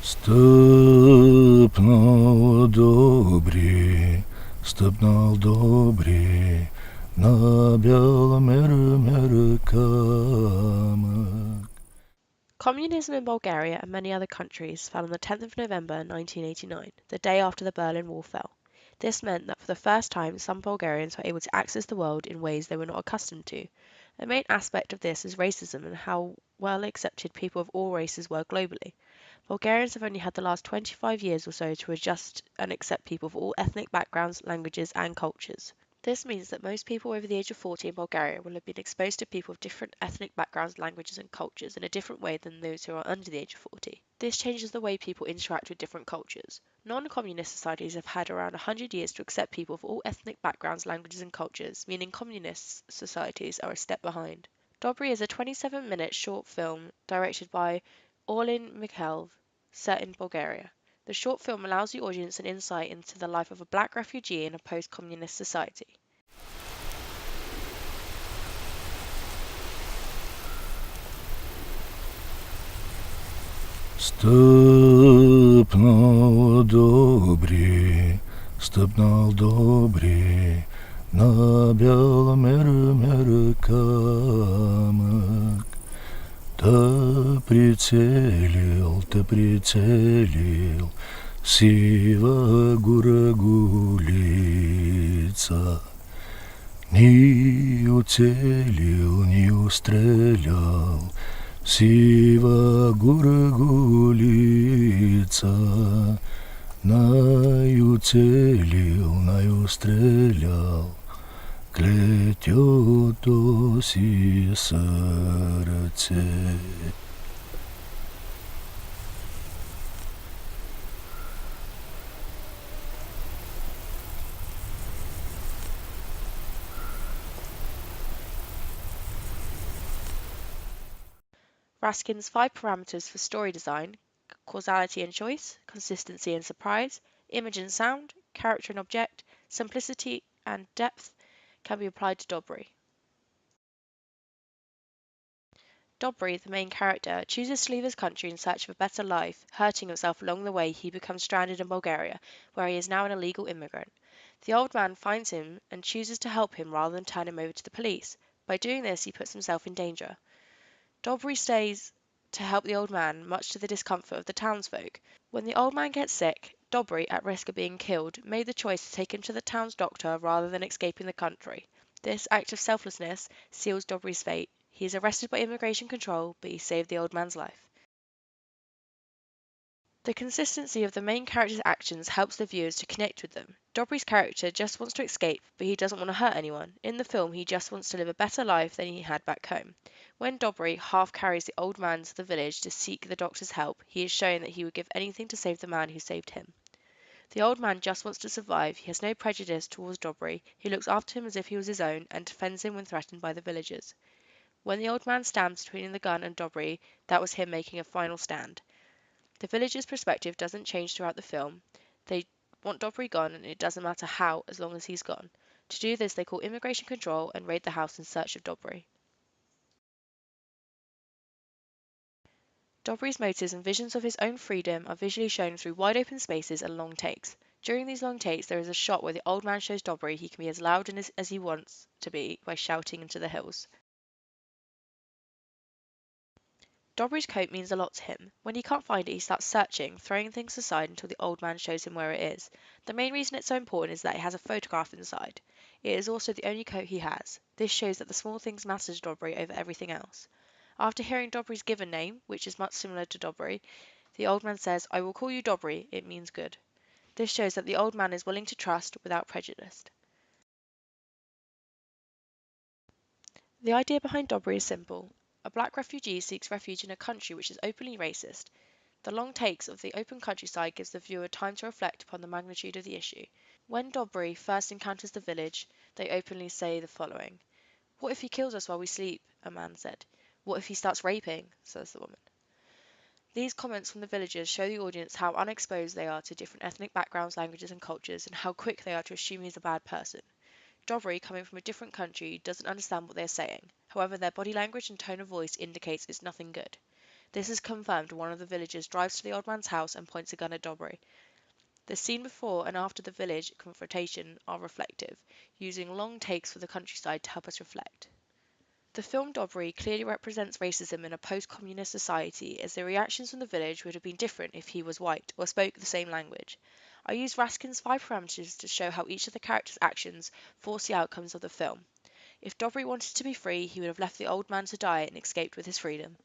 Стъпнал добри, на бял мер камък. Communism in Bulgaria and many other countries fell on the 10th of November 1989, the day after the Berlin Wall fell. This meant that for the first time some Bulgarians were able to access the world in ways they were not accustomed to. A main aspect of this is racism and how well accepted people of all races were globally. Bulgarians have only had the last 25 years or so to adjust and accept people of all ethnic backgrounds, languages, and cultures. This means that most people over the age of 40 in Bulgaria will have been exposed to people of different ethnic backgrounds, languages, and cultures in a different way than those who are under the age of 40. This changes the way people interact with different cultures. Non-communist societies have had around 100 years to accept people of all ethnic backgrounds, languages, and cultures, meaning communist societies are a step behind. Dobry is a 27-minute short film directed by Orlin Milchev, set in Bulgaria. The short film allows the audience an insight into the life of a black refugee in a post-communist society. Стъпнал добри, на бял мер камък. Та прицелил, сива гурагулица. Ни уцелил, ни устрелял, сива гурагулица. Най уцелил, най устрелял, клетето си сърце. Raskin's 5 parameters for story design, causality and choice, consistency and surprise, image and sound, character and object, simplicity and depth, can be applied to Dobry. Dobry, the main character, chooses to leave his country in search of a better life. Hurting himself along the way, he becomes stranded in Bulgaria, where he is now an illegal immigrant. The old man finds him and chooses to help him rather than turn him over to the police. By doing this, he puts himself in danger. Dobry stays to help the old man, much to the discomfort of the townsfolk. When the old man gets sick, Dobry, at risk of being killed, made the choice to take him to the town's doctor rather than escaping the country. This act of selflessness seals Dobry's fate. He is arrested by immigration control, but he saved the old man's life. The consistency of the main character's actions helps the viewers to connect with them. Dobry's character just wants to escape, but he doesn't want to hurt anyone. In the film, he just wants to live a better life than he had back home. When Dobry half carries the old man to the village to seek the doctor's help, he is showing that he would give anything to save the man who saved him. The old man just wants to survive. He has no prejudice towards Dobry. He looks after him as if he was his own and defends him when threatened by the villagers. When the old man stands between the gun and Dobry, that was him making a final stand. The villagers' perspective doesn't change throughout the film. They want Dobry gone, and it doesn't matter how, as long as he's gone. To do this, they call immigration control and raid the house in search of Dobry. Dobry's motives and visions of his own freedom are visually shown through wide open spaces and long takes. During these long takes, there is a shot where the old man shows Dobry he can be as loud and as he wants to be by shouting into the hills. Dobry's coat means a lot to him. When he can't find it, he starts searching, throwing things aside until the old man shows him where it is. The main reason it's so important is that it has a photograph inside. It is also the only coat he has. This shows that the small things matter to Dobry over everything else. After hearing Dobry's given name, which is much similar to Dobry, the old man says, "I will call you Dobry, it means good." This shows that the old man is willing to trust without prejudice. The idea behind Dobry is simple. A black refugee seeks refuge in a country which is openly racist. The long takes of the open countryside gives the viewer time to reflect upon the magnitude of the issue. When Dobry first encounters the village, they openly say the following. "What if he kills us while we sleep?" a man said. "What if he starts raping?" says the woman. These comments from the villagers show the audience how unexposed they are to different ethnic backgrounds, languages, and cultures, and how quick they are to assume he's a bad person. Dobry, coming from a different country, doesn't understand what they are saying. However, their body language and tone of voice indicates it's nothing good. This is confirmed when one of the villagers drives to the old man's house and points a gun at Dobry. The scene before and after the village confrontation are reflective, using long takes for the countryside to help us reflect. The film Dobry clearly represents racism in a post-communist society, as the reactions from the village would have been different if he was white or spoke the same language. I used Raskin's 5 parameters to show how each of the characters' actions force the outcomes of the film. If Dobry wanted to be free, he would have left the old man to die and escaped with his freedom.